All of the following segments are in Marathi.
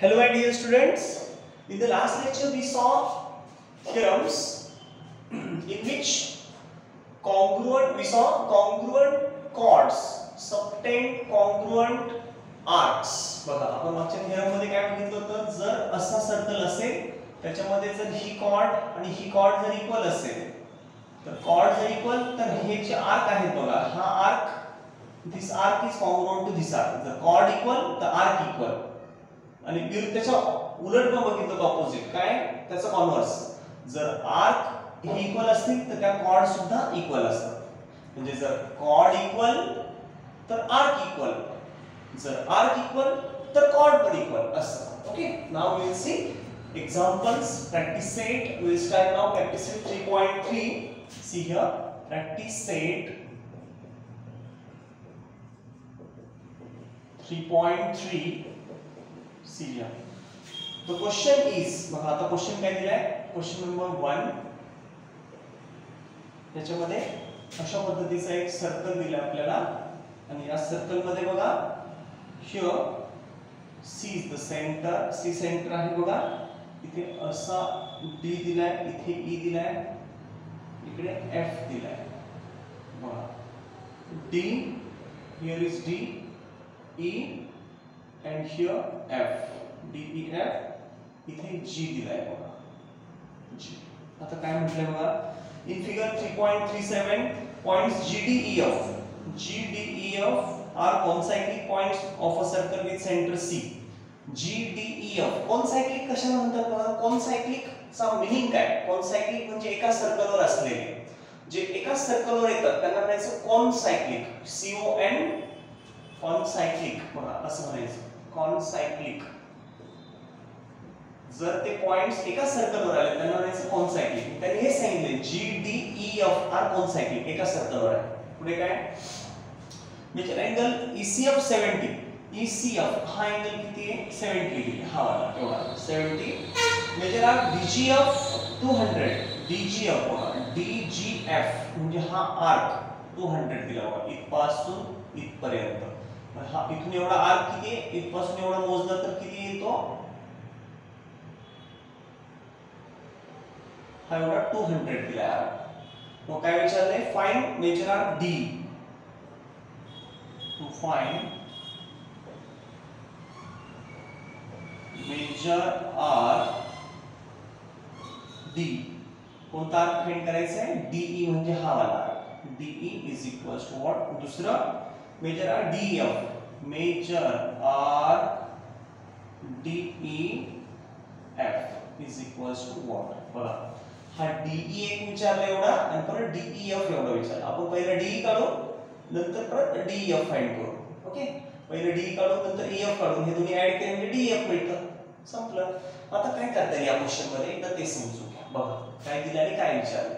Hello my dear students. In the last lecture we saw theorems in which we saw congruent chords subtend congruent arcs. बघा आपण मागच्या थिअरम मध्ये काय बघितलं होतं, जर असा सर्कल असेल त्याच्यामध्ये जर ही कॉर्ड आणि ही कॉर्ड जर इक्वल असेल तर कॉर्ड जर इक्वल तर हे जे आर्क आहेत बघा, हा arc this arc is congruent to this arc. जर कॉर्ड इक्वल तर आर्क इक्वल. आणि त्याच्या उलट पण बघितलं ऑपोजिट काय त्याचा कॉन्व्हर्स. जर आर्क हे इक्वल असतील तर त्या कॉर्ड सुद्धा इक्वल असतात. म्हणजे जर कॉर्ड इक्वल तर आर्क इक्वल, जर आर्क इक्वल तर कॉर्ड पण इक्वल असतं. Okay, now we will see examples. Practice set. We will start now practice set 3.3. See here, practice set 3.3. See here. The question is, बघा आता क्वेश्चन काय दिलाय, क्वेश्चन नंबर 1. याच्यामध्ये अशा पद्धतीचा एक सर्कल दिलाय आपल्याला आणि या सर्कल मध्ये बघा here C is the center. C centre आहे बघा. इथे असा D दिलाय, इथे E दिलाय, इकडे F दिलाय बघा. D, here is D, E and here F. D E F, इथे G दिलाय बघा. G. आता काय म्हटलंय बघा, in figure 3.37 points G D E F. G D E F are concyclic points of a circle with center C. G D E F concyclic कशाला म्हणतात बघा. कॉन्सायक्लिक चा मीनिंग काय, कॉन्सायक्लिक म्हणजे एका सर्कलवर असलेले जे एका सर्कलवर येतात त्यांना म्हणायचं concyclic. C O N concyclic बघा असं म्हणायचं कॉन्सायक्लिक. जर ते पॉइंट्स एका सर्कलवर आले त्यांना म्हणायचं कॉन्सायक्लिक. त्यांनी हे सांगितले G D E F are concyclic, एका सर्कलवर आहे. पुढे काय, मेजर अँगल ECF 70. ECF हा अँगल किती आहे, 70 डिग्री. हा वाला एवढा 70. Measure arc DGF 200. DGF बघा, DGF म्हणजे हा आर्क 200 दिला बघा इथपासून इथपर्यंत. हा इथून एवढा आर्क किती आहे, इथपासून एवढा मोजला तर किती येतो, हा एवढा 200 दिला आर्क. मग काय विचारलंय, find major R D. To find major R D. कोणता आर्क फाइंड करायचा आहे, DE म्हणजे हा वाला arc. DE is equals to what, दुसरं major R DF. Major R DEF is equals to what. बघा हा DE एक विचारला एवढा आणि परत DEF एवढा विचारला. आपण पहिला DE काढू नंतर परत DEF फाइंड करू. ओके, पहिले DE काढू नंतर EF काढू, हे दोन्ही ऍड केले म्हणजे DEF मिळतं. संपलं. आता काय करता येईल या क्वेश्चन मध्ये एकदा ते समजू घ्या. बघा काय दिलं आणि काय विचारलं.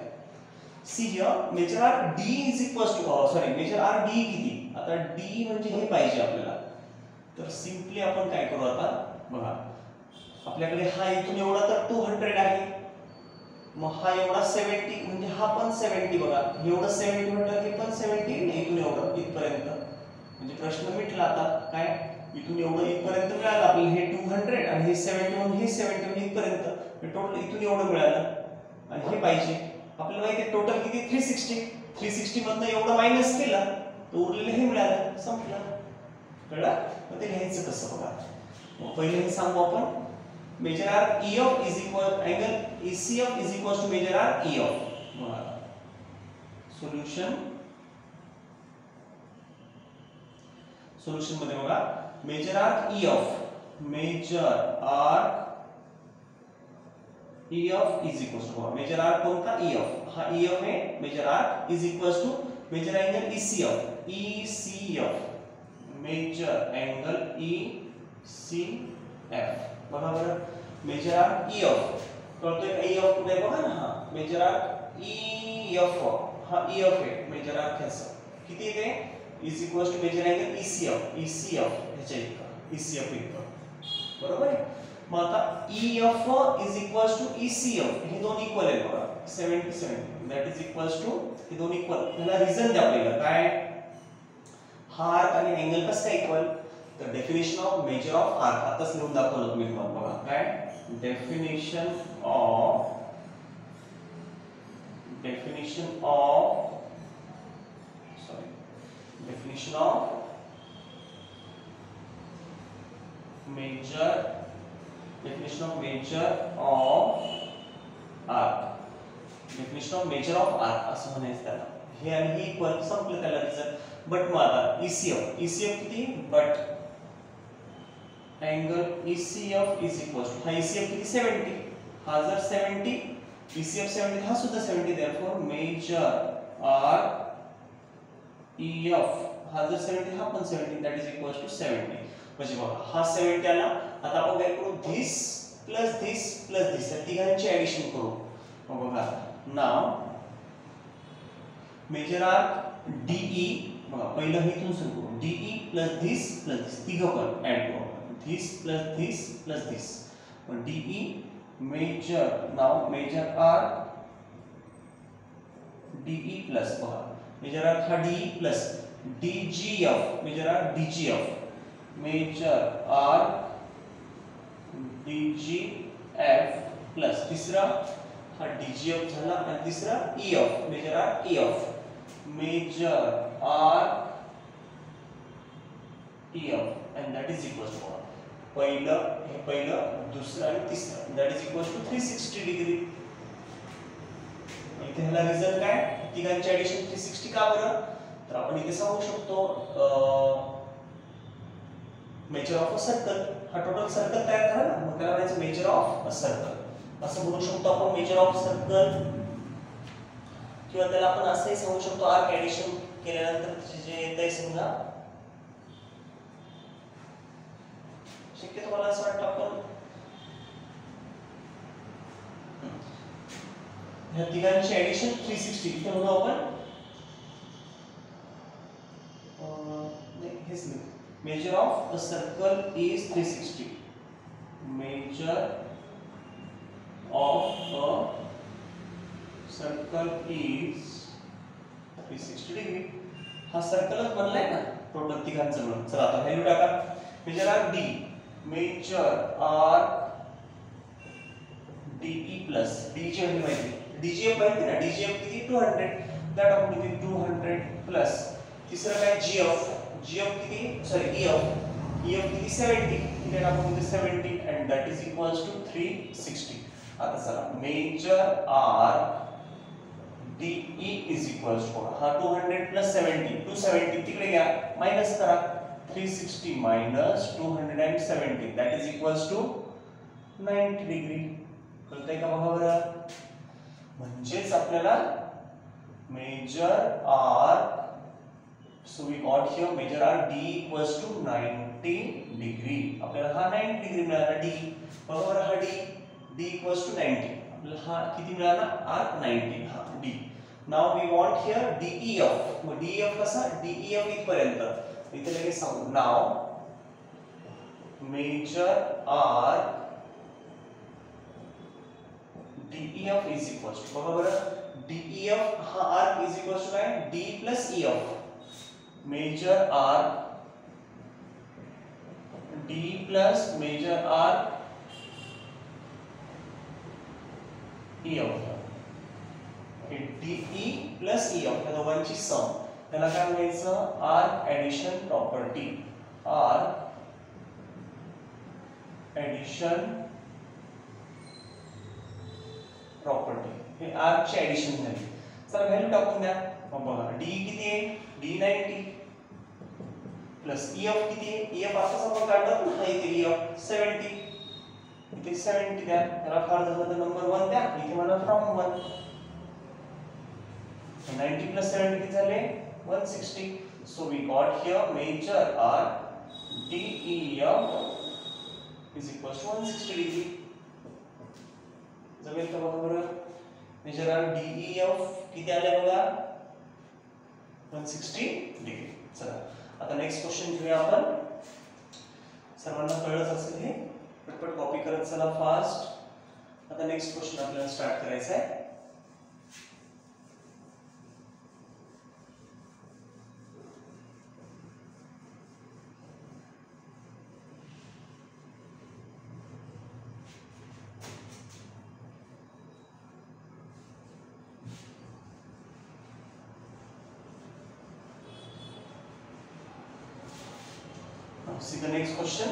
See here measure R D is equals to sorry measure R D किती. आता D म्हणजे हे पाहिजे आपल्याला, तर सिंपली आपण काय करू आता बघा, आपल्याकडे हा इथून एवढा तर 200 आहे, मग हा एवढा 70 म्हणजे हा पण 70 बघा, एवढं 70 म्हटलं हे पण 70 आणि इथून एवढं इथपर्यंत. म्हणजे प्रश्न मिटला. आता काय इथून एवढं इथपर्यंत मिळालं आपल्याला, हे 200 आणि हे 70 म्हणून हे 70 म्हणजे इथपर्यंत, हे टोटल इथून एवढं मिळालं आणि हे पाहिजे आपल्याला. माहिती आहे टोटल किती, 360. 360 मधनं एवढं मायनस केलं तर उरलेलं हे मिळालं. संपलं. कळलं. मग ते लिहायचं कसं बघा. मग पहिले हे सांगू आपण, measure arc EF is equal angle ECF is equal to measure arc EF. बघा सोल्युशन, सोल्युशन मध्ये बघा measure arc EF, measure arc EF is equal to measure arc कोणता EF, हा EF आहे. Measure arc is equal to measure angle ECF. ECF measure angle ECF. बघा बरं, मेजर आर EF कळतोय का, EF कुठे बघा ना, हा मेजर आर EF हा EF आहे. मेजर आर त्याचं किती येते is equal to measure angle ECF. ECF ह्याच्या इतका, ECF इतका बरोबर आहे. मग आता EF is equal to ECF हे दोन इक्वल आहेत बघा, 70 दॅट इज इक्वल टू हे दोन इक्वल. ह्याला रिझन द्या आपल्याला काय, हा आर्क आणि अँगल कसं काय इक्वल, तर definition of measure of arc आताच लिहून दाखवलं मी तुम्हाला बघा काय definition of definition of major of arc असं म्हणायचं त्याला हे आणि हे इक्वल संपलं त्याला रिझल्ट बट मग आता ECF किती but angle ECF is equal to हा ECF किती 70 हा जर 70 ECF 70 हा सुद्धा 70 therefore मेजर आर्क EF हा जर 70 हा पण 70 that is equal to 70 म्हणजे बघा हा 70 आला आता आपण काय करू this plus this या तिघांची ऍडिशन करू मग बघा नाव मेजर आर्क DE बघा पहिलं हे इथून सुरू करू DE plus this तिघं पण ऍड करू this plus this मग DE मेजर नाव मेजर आर्क DE प्लस बघा मेजर आर्क हा DE plus DGF measure arc DGF measure arc DGF plus तिसरा हा DGF झाला आणि तिसरा EF measure arc EF measure arc EF and that is equal to पहिलं दुसरं आणि तिसरं that is equal to 360 degree इथे ह्याला रिझल्ट काय तिघांची ऍडिशन 360 का बरं तर आपण इथे सांगू शकतो मेजर ऑफ अ सर्कल हा टोटल सर्कल तयार करा ना मग त्याला म्हणायचं मेजर ऑफ अ सर्कल असं म्हणू शकतो आपण मेजर ऑफ सर्कल किंवा त्याला आपण असंही सांगू शकतो आर्क ऍडिशन केल्यानंतर जे येतंय समजा शक्यतो मला असं वाटतं आपण ह्या तिघांची ऍडिशन 360 इथे म्हणू आपण हेच measure of a circle is 360 measure of a circle is 360 degree हा सर्कलच बनलाय ना टोटल तिघांचं मिळून चला आता व्हॅल्यू टाका measure arc D measure arc DE plus D ची व्हॅल्यू माहिती DGF माहिती ना DGF किती 200 दॅट आपण इथे 200 प्लस तिसरं काय GF किती सॉरी EF किती 70 इथे आपण इथे 70 and that is equals to 360 आता चला measure arc DE is equals to हा 200 plus 70 270 तिकडे घ्या मायनस करा 360 minus 270 that is equals to 90 degree कळतंय का बघा बरं म्हणजेच आपल्याला measure arc so we got here major arc D equals to 90 degree आपल्याला हा 90 डिग्री मिळाला D बरोबर हा D equals to 90 आपल्याला हा किती मिळाला arc 90 हा D now we want here DEF मग DEF कसा DEF इथपर्यंत इथे लगेच सांगू now major arc DEF is equals to बघा बरं DEF हा arc is equals to काय D plus EF major arc D plus major arc EF हे DE plus EF या दोघांची सम त्याला काय म्हणायचं arc addition property arc addition property हे arc ची ऍडिशन झाली चला व्हॅल्यू टाकून द्या मग बघा D किती आहे D 90 प्लस EF किती आहे EF असं आपण काढलं ना इथे EF 70 इथे 70 द्या त्याला फार झालं तर नंबर 1 द्या इथे मला फ्रॉम 1 90 plus 70 किती झाले 160 so we got here major arc DEF is equals to 160 degree जमेल का बघा बरं मेजर आर्क DEF किती आले बघा 160 डिग्री चला आता नेक्स्ट क्वेश्चन घेऊया आपण सर्वांना कळलंच असेल हे पटपट कॉपी करत चला फास्ट आता नेक्स्ट क्वेश्चन आपल्याला स्टार्ट करायचा आहे सी द नेक्स्ट क्वेश्चन.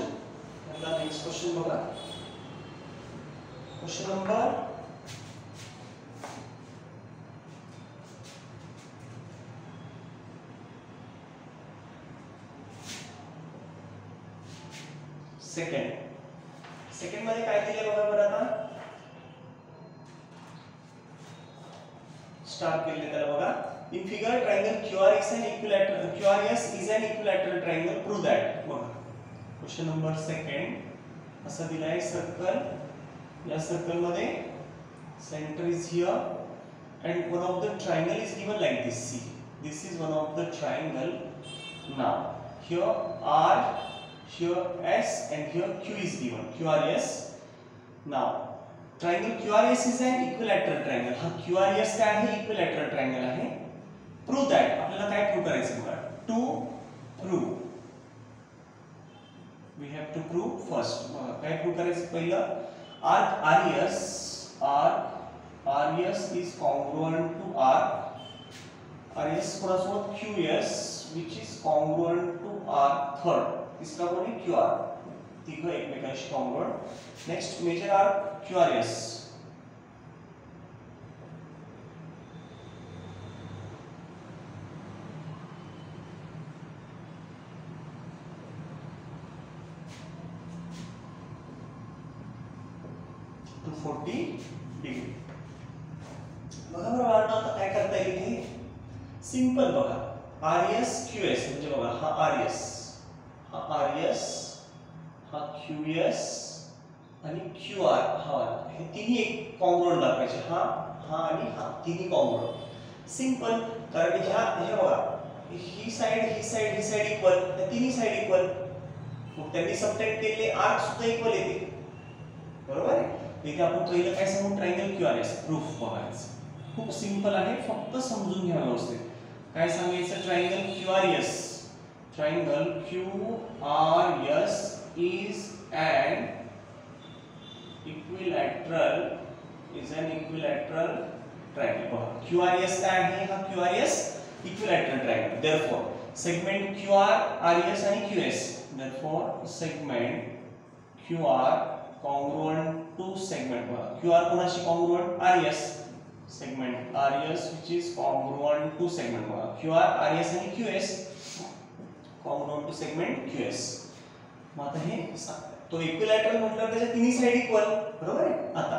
आपला नेक्स्ट क्वेश्चन बघा. क्वेश्चन नंबर सेकंड मध्ये काय दिले बघा बरं आता. स्टार्ट केले त्याला बघा. In figure triangle QRS is an equilateral triangle, prove that. बघा क्वेश्चन नंबर सेकंड असा दिलाय सर्कल. या सर्कल मध्ये centre is here and one of the triangle is given like this. See, this is one of the triangle. Now here R, here S and here Q is given, QRS. Now triangle QRS is an equilateral triangle. हा QRS काय आहे? इक्विलॅटरल ट्रायंगल आहे. Prove that. आपल्याला काय प्रूव्ह करायचं बघा. To prove we have to prove first. काय प्रूव्ह करायचं पहिलं. Arc RES is congruent to arc RS कोणासोबत QS which is congruent to arc third. तिसरा कोण आहे QR. तिघ एकमेकांशी congruent. Next measure arc QRS. To 40 degree. बघा बरं आता काय करता येईल इथे. सिंपल बघा. RS QS म्हणजे बघा हा RS हा QS आणि QR हा हे तिन्ही एक कॉन्ग्रुएंट दाखवायचे. हा आणि हा तिन्ही कॉन्ग्रुएंट. सिंपल. कारण हे बघा ही साइड इक्वल, त्या तिन्ही साइड इक्वल. मग त्यांनी सबटेंड केलेले आर्क सुद्धा इक्वल येते. बरोबर आहे. इथे आपण पहिलं काय सांगू. ट्रायंगल QRS प्रूफ बघायचं. खूप सिंपल आहे. फक्त समजून घ्या व्यवस्थित. काय सांगायचं. Triangle QRS is an equilateral triangle. QRS काय आहे. हा QRS equilateral triangle. therefore segment QR RS आणि QS. therefore segment QR congruent to segment QR कोणाशी congruent RS. segment RS which is congruent to segment QR RS आणि QS congruent to segment QS. मग आता हे तो इक्विलॅटरल म्हटल्यावर त्याच्या तिन्ही साइड इक्वल. बरोबर आहे. आता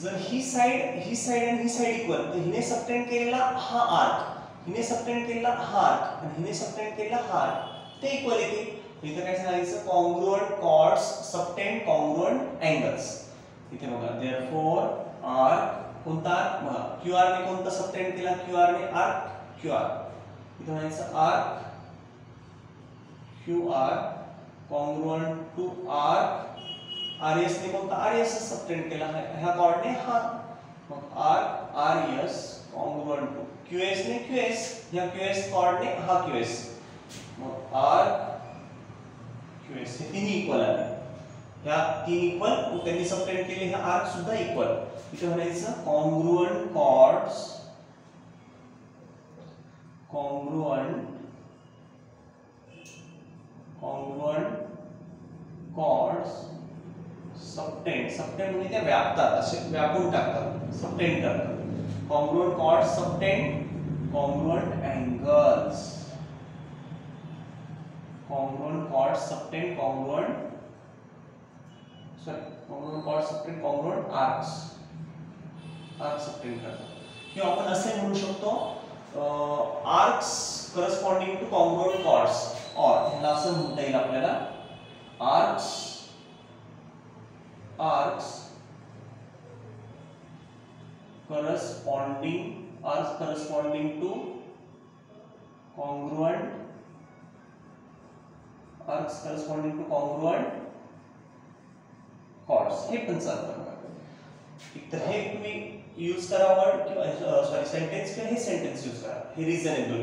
जर ही साइड आणि ही साइड इक्वल तर हिने सबटेंड केलेला हा आर्क, हिने सबटेंड केलेला हा आर्क आणि हिने सबटेंड केलेला हा आर्क ते इक्वल येते. इथे काय सांगायचं. Congruent chords subtend congruent angles. इथे बघा. therefore आर्क कोणता बघा. QR ने कोणता सबटेंड केला. QR ने आर्क QR. इथे म्हणायचं arc QR congruent to arc RS ने कोणता RS सबटेंड केला आहे. ह्या कॉर्ड ने हा. मग arc RS congruent to QS ने QS. ह्या QS कॉर्ड ने हा QS. मग आर्क QS हे तिन्ही इक्वल आहे. ह्या तीन इक्वल त्यांनी सबटेंड केले. ह्या आर्क सुद्धा इक्वल. इथे म्हणायचं congruent chords सबटेंड म्हणजे त्या व्यापतात. असे व्यापून टाकतात. सबटेंड करतात. congruent chords subtend congruent angles. congruent chords subtend congruent arcs. Arc subtend करतात. किंवा आपण असे म्हणू शकतो arcs corresponding to congruent chords. और ह्याला असं म्हणता येईल आपल्याला arcs corresponding to congruent chords. हे पण चालतं. तर हे तुम्ही यूज करा वर्ड किंवा सॉरी सेंटेन्स किंवा हे सेंटेन्स यूज करा. हे reasonable.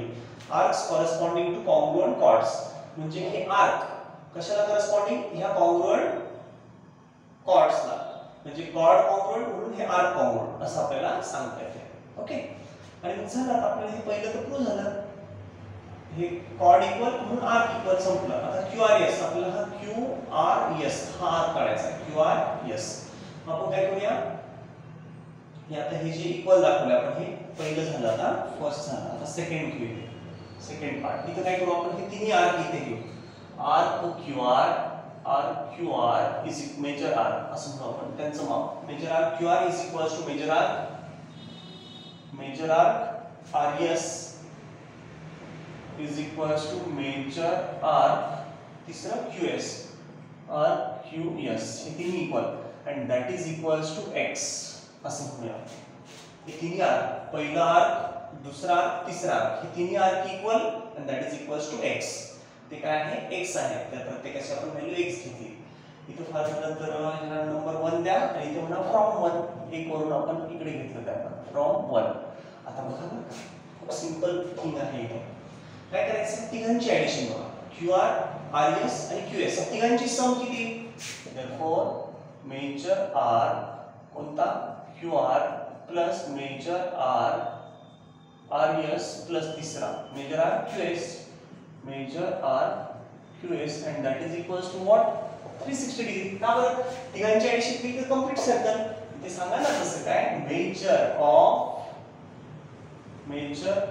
Arcs corresponding to congruent chords म्हणजे हे आर्क कशाला करस्पॉन्डिंग. ह्या कॉन्ग्रुएंट कॉर्ड्सला. म्हणजे कॉर्ड कॉन्ग्रुएंट म्हणून हे आर्क कॉन्ग्रुएंट असं आपल्याला सांगता येते. ओके. आणि झालं. आपल्याला हे पहिलं तर प्रूव्ह झालं. हे कॉर्ड इक्वल म्हणून आर्क इक्वल संपलं. आता क्यू आर एस आपल्याला हा क्यू आर एस हा आर्क काढायचा आहे. क्यू आर एस आपण काय करूया, हे आता हे जे इक्वल दाखवलं आपण, हे पहिलं झालं, आता फर्स्ट झालं, आता सेकंड घेऊ. सेकंड पार्ट इथं काय करू आपण, हे तिन्ही आर्क इथे घेऊ. Arc Q R is major arc असं म्हणू आपण त्यांचं माप. Major arc Q R is equals to major arc R S is equals to major arc तिसरं Q S R Q S, हे तिन्ही equal and that is equals to x असं म्हणूया. हे तिन्ही आर्क, पहिला आर्क, दुसरा आर्क, तिसरा आर्क, हे तिन्ही arc equal and that is equals to x. ते काय आहे, x आहे. त्या प्रत्येकाची आपण व्हॅल्यू x घेतली. इथं फार नंतर ह्याला नंबर 1 द्या आणि इथे म्हणा फ्रॉम 1 1 वरून आपण इकडे घेतलं ते आपण फ्रॉम 1. आता बघा बरं, खूप सिंपल थिंग आहे. इथे काय करायचं, तिघांची ऍडिशन बघा, QR RS आणि QS तिघांची सम किती. देयरफॉर मेजर R कोणता QR plus major R RS plus तिसरा major R QS major R QS and that is equals to what 360 degree. का बरं, तिघांची ऍडिशन केली तर कंप्लीट सर्कल. ते सांगा ना कसं काय, measure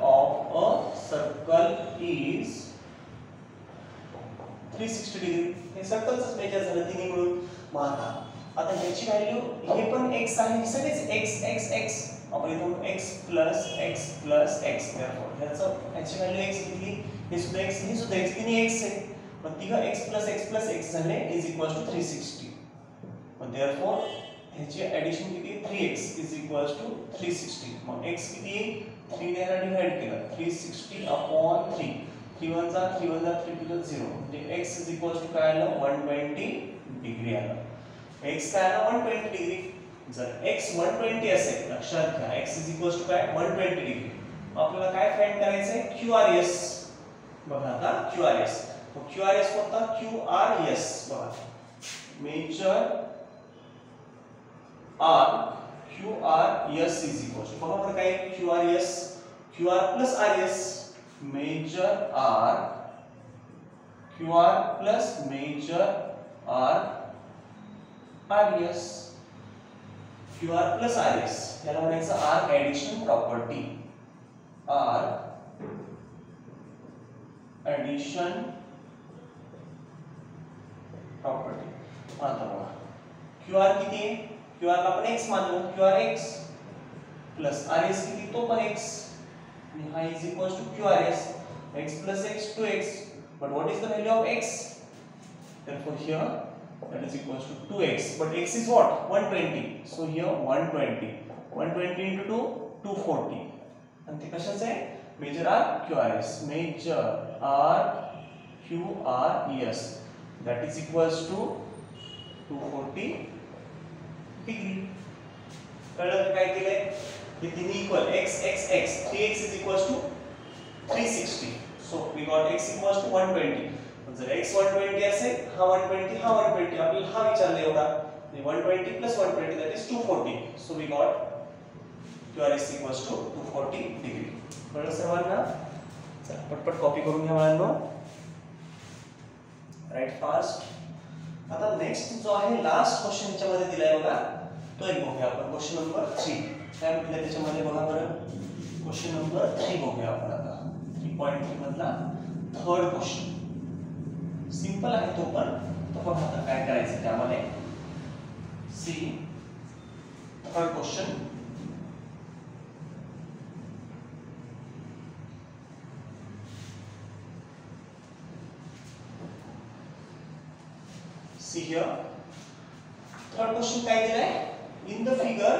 of a circle is 360 degree. हे सर्कलच मेजर झालं तिन्ही मिळून. मग आता ह्याची व्हॅल्यू, हे पण x आहे, हे सगळेच x आपण इथून x प्लस x देयरफॉर ह्याची व्हॅल्यू x घेतली, हे सुद्धा x, हे सुद्धा x, तिन्ही x आहे. पण तिघं x प्लस x झाले इज इक्वल्स टू 360. मग देयरफॉर ह्याची ऍडिशन किती, 3x इज इक्वल्स टू 360. मग x किती, 3 ने याला डिवाइड केलं, 360 अपॉन 3. 3 1 जा 3 2 जा 0. म्हणजे x इज इक्वल्स टू काय आलं, 120 डिग्री आलं. x काय आलं, 120 डिग्री. जर x 120 असेल, लक्षात घ्या x इज इक्वल्स टू काय, 120 डिग्री. आपल्याला काय फाइंड करायचंय, QRS. बघा आता QRS, तो QRS कोणता, QRS बघा, measure arc QRS is equals to, बघा बरं काय, QRS QR plus RS measure arc QR plus measure arc RS QR plus RS, याला म्हणायचं arc addition property. Arc addition property. आता बघा QR किती आहे, QR ला आपण x मानलं, QR x प्लस RS किती, तो पण x आणि हा is equals to QRS. x plus x 2x, but what is the value of x? Therefore here that is equals to 2x, but x is what, 120. So here 120 into 2 240. आणि ते कशाचं आहे, measure arc QRS, measure arc QRS, that is equals to 240 degree. कळलं काय केलंय, हे तिन्ही equal x 3x is equals to 360. So we got x equals to 120. जर x 120 असेल, हा 120 आपल्याला हा विचारला एवढा, 120 plus 120 that is 240. So we got QRS equals to 240 degree. कळलं सर्वांना. चला पटपट कॉपी करून घ्या मुलांनो, राईट फास्ट. आता नेक्स्ट जो आहे लास्ट क्वेश्चन याच्यामध्ये दिलाय बघा, तो एक बघूया आपण. क्वेश्चन नंबर 3 काय म्हटलं त्याच्यामध्ये बघा बरं. क्वेश्चन नंबर 3 बघूया आपण आता. 3.3 मधला थर्ड क्वेश्चन. सिंपल आहे तो पण. तो बघा आता काय करायचं त्यामध्ये. See third question. See here, third question काय दिलाय, in the figure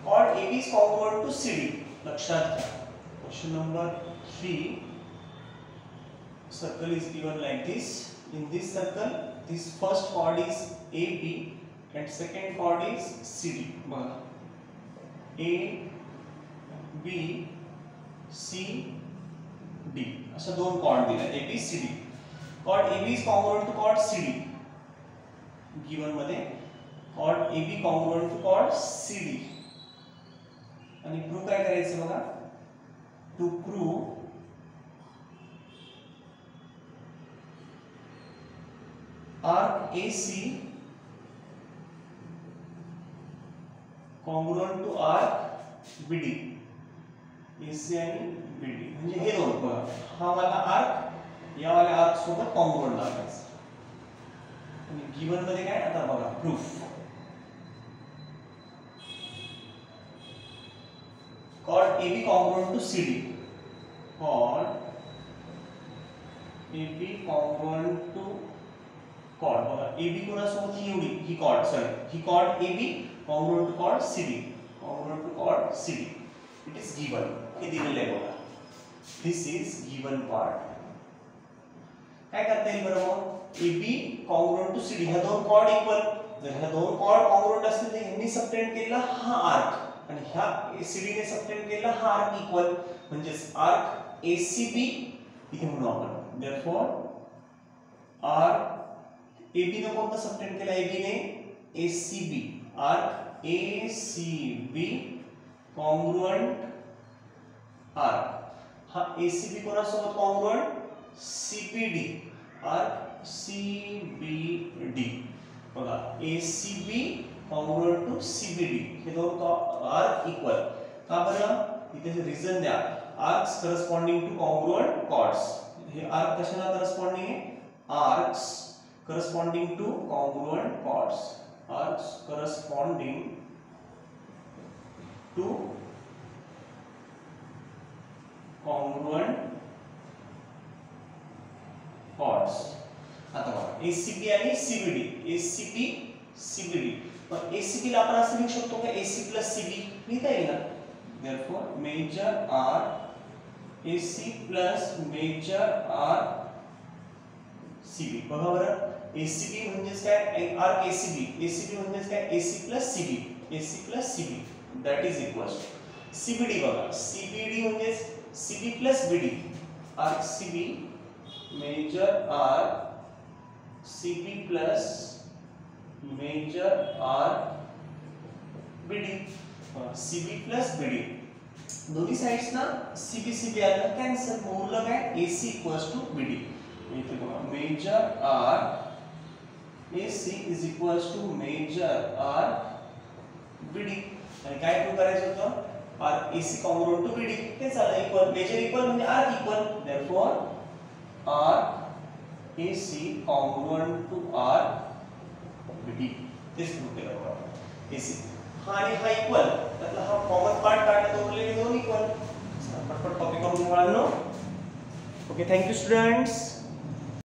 chord AB is congruent to CD. लक्षात घ्या. Question number 3, circle is given like this. In this circle, this first chord is AB and second chord is CD. बघा, A, B, C, D अशा दोन chord दिले, A, B, C, D. Chord AB is congruent to chord CD. Given मध्ये chord AB congruent to chord CD. आणि प्रूव्ह काय करायचं बघा. To prove arc AC congruent to arc BD. AC आणि BD म्हणजे हे दोन बघा, हा वाला आर्क या वाल्या आर्क सोबत कॉन्ग्रुएंट दाखवायचा. आणि गिवन मध्ये काय आता बघा proof. Chord AB congruent to CD. Chord AB congruent to chord बघा AB कोणासोबत ही एवढी ही chord sorry he chord AB congruent to chord CD. Congruent to chord CD. It is given. हे दिलेलं आहे बघा. This is given part. काय करता येईल बरं मग AB congruent to CD ह्या दोन chord इक्वल. जर ह्या दोन chord congruent असतील तर ह्यांनी सबटेंड केलेला हा आर्क आणि ह्या ACD ने सबटेंड केलेला हा आर्क इक्वल म्हणजे आर्क ACB इथे म्हणू आपण. therefore आर्क AB ने कोणता सबटेंड केला AB ने ACB. Arc ACB congruent arc हा ACB कोणासोबत कॉन्ग्रुएंट CBD. आर्क CBD बघा ACB congruent to CBD हे दोन आर्क इक्वल. का बरं इथे रिझन द्या. Arcs corresponding to congruent chords. हे आर्क कशाला करस्पॉन्डिंग आहे arcs corresponding to congruent chords. Arcs corresponding to congruent chords. आता बघा ACB आणि CBD. ACB CBD पण ACB ला आपण असं लिहू शकतो का AC plus CB लिहिता येईल ना. therefore major R AC plus major R CB. बघा बरं ACB म्हणजेच काय आर्क ACB. ACB म्हणजेच काय AC plus CB. AC plus CB that is equals CBD. बघा CBD म्हणजेच CB plus BD. Arc CB major R CB plus major R BD. CB plus BD दोन्ही साइड्स ना CB CB आलं कॅन्सल. उरलं काय AC इक्वल्स टू BD. इथे बघा measure R AC is equals to measure R BD. आणि काय प्रूव्ह करायचं होतं arc AC congruent to BD ते झालं इक्वल. मेजर इक्वल म्हणजे arc equal. therefore arc AC congruent to arc BD तेच प्रूव्ह केलं बघा AC. हा आणि हा इक्वल त्यातला हा कॉमन पार्ट काढला तर उरलेले दोन इक्वल. पटपट कॉपी करून मुलांनो. Okay thank you students.